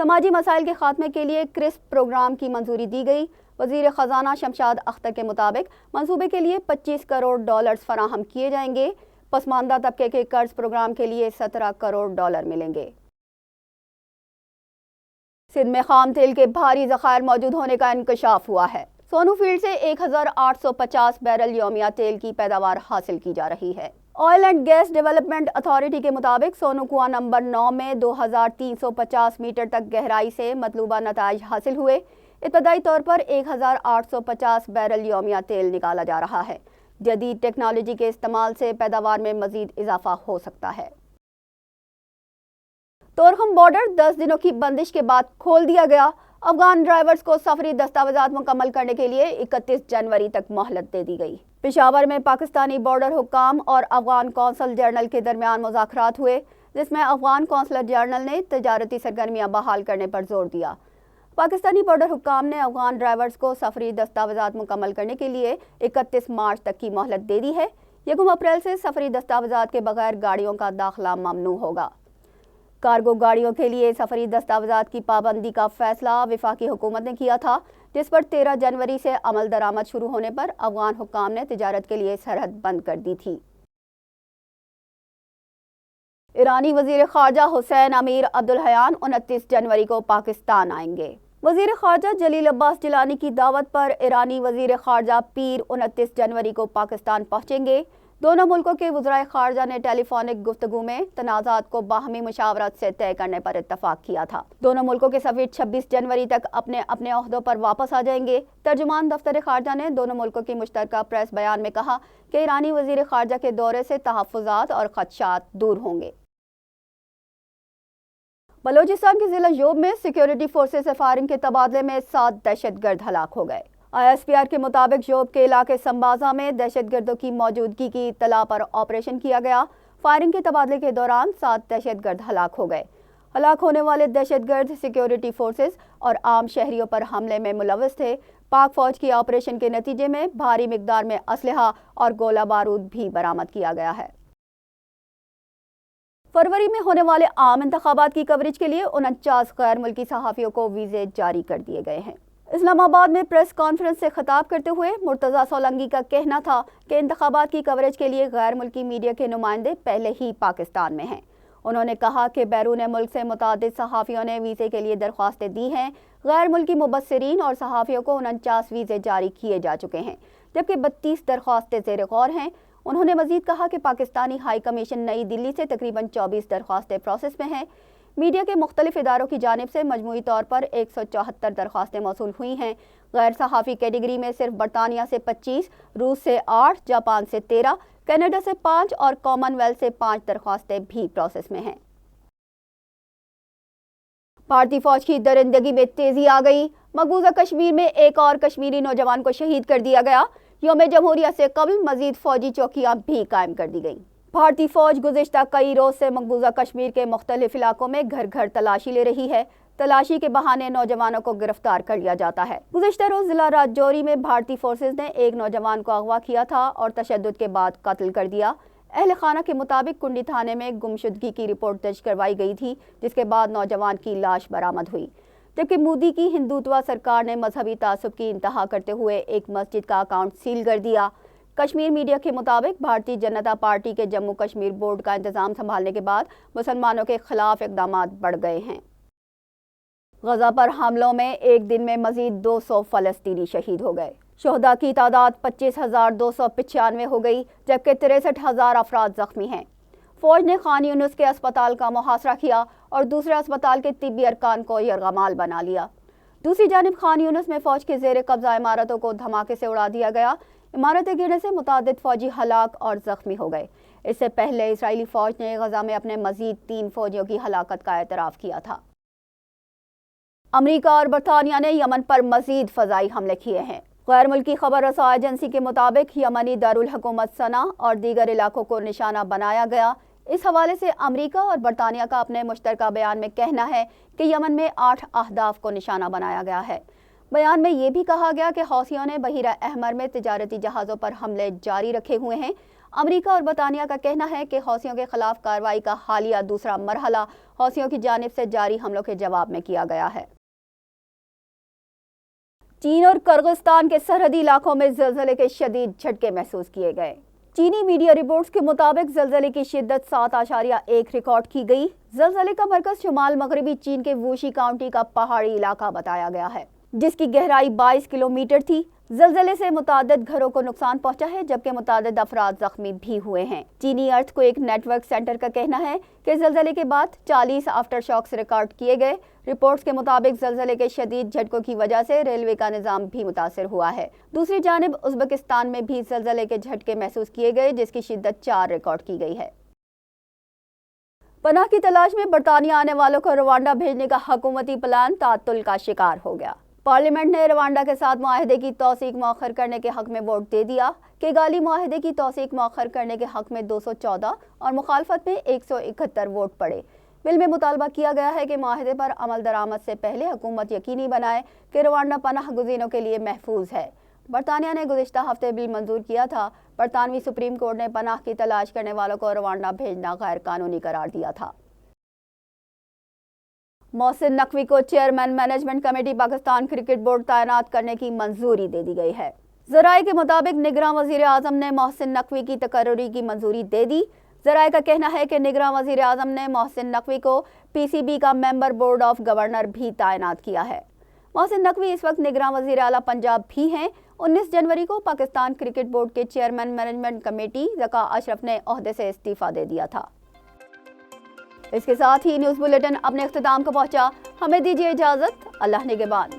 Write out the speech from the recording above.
سماجی مسائل کے خاتمے کے لیے کرسپ پروگرام کی منظوری دی گئی۔ وزیر خزانہ شمشاد اختر کے مطابق منصوبے کے لیے 25 کروڑ ڈالرز فراہم کیے جائیں گے۔ پسماندہ طبقے کے قرض پروگرام کے لیے 17 کروڑ ڈالر ملیں گے۔ سندھ میں خام تیل کے بھاری ذخائر موجود ہونے کا انکشاف ہوا ہے۔ سونو فیلڈ سے 1850 بیرل یومیہ تیل کی پیداوار حاصل کی جا رہی ہے۔ Oil and gas development authority کے مطابق سونو کنواں نمبر 9 میں 2350 میٹر تک گہرائی سے مطلوبہ نتائج حاصل ہوئے۔ ابتدائی طور پر 1850 بیرل یومیہ تیل نکالا جا رہا ہے۔ جدید ٹیکنالوجی کے استعمال سے پیداوار میں مزید اضافہ ہو سکتا ہے۔ تورخم بارڈر 10 دنوں کی بندش کے بعد کھول دیا گیا۔ افغان ڈرائیورز کو سفری دستاویزات مکمل کرنے کے لیے 31 جنوری تک مہلت دے دی گئی۔ پشاور میں پاکستانی بارڈر حکام اور افغان قونصل جنرل کے درمیان مذاکرات ہوئے، جس میں افغان قونصلر جنرل نے تجارتی سرگرمیاں بحال کرنے پر زور دیا۔ پاکستانی بارڈر حکام نے افغان ڈرائیورز کو سفری دستاویزات مکمل کرنے کے لیے 31 مارچ تک کی مہلت دے دی ہے۔ 1 اپریل سے سفری دستاویزات کے بغیر گاڑیوں کا داخلہ ممنوع ہوگا۔ کارگو گاڑیوں کے لیے سفری دستاویزات کی پابندی کا فیصلہ وفاقی حکومت نے کیا تھا، جس پر 13 جنوری سے عمل درآمد شروع ہونے پر افغان حکام نے تجارت کے لیے سرحد بند کر دی تھی۔ ایرانی وزیر خارجہ حسین امیر عبدالحیان 29 جنوری کو پاکستان آئیں گے۔ وزیر خارجہ جلیل عباس جیلانی کی دعوت پر ایرانی وزیر خارجہ پیر 29 جنوری کو پاکستان پہنچیں گے۔ دونوں ملکوں کے وزرائے خارجہ نے ٹیلی فونک گفتگو میں تنازعات کو باہمی مشاورت سے طے کرنے پر اتفاق کیا تھا۔ دونوں ملکوں کے سفیر 26 جنوری تک اپنے اپنے عہدوں پر واپس آ جائیں گے۔ ترجمان دفتر خارجہ نے دونوں ملکوں کی مشترکہ پریس بیان میں کہا کہ ایرانی وزیر خارجہ کے دورے سے تحفظات اور خدشات دور ہوں گے۔ بلوچستان کے ضلع یوب میں سیکیورٹی فورسز سے فائرنگ کے تبادلے میں 7 دہشت گرد ہلاک ہو گئے۔ ISPR کے مطابق یوب کے علاقے سمبازا میں دہشت گردوں کی موجودگی کی اطلاع پر آپریشن کیا گیا۔ فائرنگ کے تبادلے کے دوران 7 دہشت گرد ہلاک ہو گئے۔ ہلاک ہونے والے دہشت گرد سیکیورٹی فورسز اور عام شہریوں پر حملے میں ملوث تھے۔ پاک فوج کی آپریشن کے نتیجے میں بھاری مقدار میں اسلحہ اور گولہ بارود بھی برآمد کیا گیا ہے۔ فروری میں ہونے والے عام انتخابات کی کوریج کے لیے 49 غیر ملکی صحافیوں کو ویزے جاری کر دیے گئے ہیں۔ اسلام آباد میں پریس کانفرنس سے خطاب کرتے ہوئے مرتضیٰ سولنگی کا کہنا تھا کہ انتخابات کی کوریج کے لیے غیر ملکی میڈیا کے نمائندے پہلے ہی پاکستان میں ہیں۔ انہوں نے کہا کہ بیرون ملک سے متعدد صحافیوں نے ویزے کے لیے درخواستیں دی ہیں۔ غیر ملکی مبصرین اور صحافیوں کو 49 ویزے جاری کیے جا چکے ہیں، جبکہ 32 درخواستیں زیر غور ہیں۔ انہوں نے مزید کہا کہ پاکستانی ہائی کمیشن نئی دلی سے تقریباً 24 درخواستیں پروسیس میں ہیں۔ میڈیا کے مختلف اداروں کی جانب سے مجموعی طور پر 174 درخواستیں موصول ہوئی ہیں۔ غیر صحافی کیٹیگری میں صرف برطانیہ سے 25، روس سے 8، جاپان سے 13، کینیڈا سے 5 اور کامن ویلتھ سے 5 درخواستیں بھی پروسیس میں ہیں۔ بھارتی فوج کی درندگی میں تیزی آ گئی۔ مقبوضہ کشمیر میں ایک اور کشمیری نوجوان کو شہید کر دیا گیا۔ یوم جمہوریہ سے قبل مزید فوجی چوکیاں بھی قائم کر دی گئیں۔ بھارتی فوج گزشتہ کئی روز سے مقبوضہ کشمیر کے مختلف علاقوں میں گھر گھر تلاشی لے رہی ہے۔ تلاشی کے بہانے نوجوانوں کو گرفتار کر لیا جاتا ہے۔ گزشتہ روز ضلع راجوری میں بھارتی فورسز نے ایک نوجوان کو اغوا کیا تھا اور تشدد کے بعد قتل کر دیا۔ اہل خانہ کے مطابق کنڈی تھانے میں گمشدگی کی رپورٹ درج کروائی گئی تھی، جس کے بعد نوجوان کی لاش برآمد ہوئی، جبکہ مودی کی ہندوتوا سرکار نے مذہبی تعصب کی انتہا کرتے ہوئے ایک مسجد کا اکاؤنٹ سیل کر دیا۔ کشمیر میڈیا کے مطابق بھارتی جنتا پارٹی کے جموں کشمیر بورڈ کا انتظام سنبھالنے کے بعد مسلمانوں کے خلاف اقدامات بڑھ گئے ہیں۔ غزہ پر حملوں میں ایک دن میں مزید 200 فلسطینی شہید ہو گئے۔ شہداء کی تعداد 25,295 ہو گئی، جبکہ 63,000 افراد زخمی ہیں۔ فوج نے خان یونس کے اسپتال کا محاصرہ کیا اور دوسرے اسپتال کے طبی ارکان کو یرغمال بنا لیا۔ دوسری جانب خان یونس میں فوج کے زیر قبضہ عمارتوں کو دھماکے سے اڑا دیا گیا۔ عمارتیں گرنے سے متعدد فوجی ہلاک اور زخمی ہو گئے۔ اس سے پہلے اسرائیلی فوج نے غزہ میں اپنے مزید 3 فوجیوں کی ہلاکت کا اعتراف کیا تھا۔ امریکہ اور برطانیہ نے یمن پر مزید فضائی حملے کیے ہیں۔ غیر ملکی خبر رساں ایجنسی کے مطابق یمنی دارالحکومت صنعا اور دیگر علاقوں کو نشانہ بنایا گیا۔ اس حوالے سے امریکہ اور برطانیہ کا اپنے مشترکہ بیان میں کہنا ہے کہ یمن میں 8 اہداف کو نشانہ بنایا گیا ہے۔ بیان میں یہ بھی کہا گیا کہ حوثیوں نے بحیرہ احمر میں تجارتی جہازوں پر حملے جاری رکھے ہوئے ہیں۔ امریکہ اور برطانیہ کا کہنا ہے کہ حوثیوں کے خلاف کارروائی کا حالیہ دوسرا مرحلہ حوثیوں کی جانب سے جاری حملوں کے جواب میں کیا گیا ہے۔ چین اور کرغزستان کے سرحدی علاقوں میں زلزلے کے شدید جھٹکے محسوس کیے گئے۔ چینی میڈیا رپورٹس کے مطابق زلزلے کی شدت 7.1 ریکارڈ کی گئی۔ زلزلے کا مرکز شمال مغربی چین کے ووشی کاؤنٹی کا پہاڑی علاقہ بتایا گیا ہے، جس کی گہرائی 22 کلومیٹر تھی۔ زلزلے سے متعدد گھروں کو نقصان پہنچا ہے، جبکہ متعدد افراد زخمی بھی ہوئے ہیں۔ چینی ارتھ کوئک نیٹ ورک سینٹر کا کہنا ہے کہ زلزلے کے بعد 40 آفٹر شاکس ریکارڈ کیے گئے۔ رپورٹس کے مطابق زلزلے کے شدید جھٹکوں کی وجہ سے ریلوے کا نظام بھی متاثر ہوا ہے۔ دوسری جانب ازبکستان میں بھی زلزلے کے جھٹکے محسوس کیے گئے، جس کی شدت 4 ریکارڈ کی گئی ہے۔ پناہ کی تلاش میں برطانیہ آنے والوں کو روانڈا بھیجنے کا حکومتی پلان تعطل کا شکار ہو گیا۔ پارلیمنٹ نے روانڈا کے ساتھ معاہدے کی توثیق مؤخر کرنے کے حق میں ووٹ دے دیا۔ کیگالی معاہدے کی توثیق مؤخر کرنے کے حق میں 214 اور مخالفت میں 171 ووٹ پڑے۔ بل میں مطالبہ کیا گیا ہے کہ معاہدے پر عمل درآمد سے پہلے حکومت یقینی بنائے کہ روانڈا پناہ گزینوں کے لیے محفوظ ہے۔ برطانیہ نے گزشتہ ہفتے بل منظور کیا تھا۔ برطانوی سپریم کورٹ نے پناہ کی تلاش کرنے والوں کو روانڈا بھیجنا غیر قانونی قرار دیا تھا۔ محسن نقوی کو chairman management committee Pakistan cricket board تعینات کرنے کی منظوری دے دی گئی ہے۔ ذرائع کے مطابق نگراں وزیر اعظم نے محسن نقوی کی تقرری کی منظوری دے دی۔ ذرائع کا کہنا ہے کہ نگراں وزیر اعظم نے محسن نقوی کو پی سی بی کا ممبر بورڈ آف گورنر بھی تعینات کیا ہے۔ محسن نقوی اس وقت نگراں وزیر اعلیٰ پنجاب بھی ہیں۔ 19 جنوری کو پاکستان کرکٹ بورڈ کے چیئرمین مینجمنٹ کمیٹی ذکا اشرف نے عہدے سے استعفیٰ دے دیا تھا۔ اس کے ساتھ ہی نیوز بلیٹن اپنے اختتام کو پہنچا۔ ہمیں دیجیے اجازت۔ اللہ نگہبان۔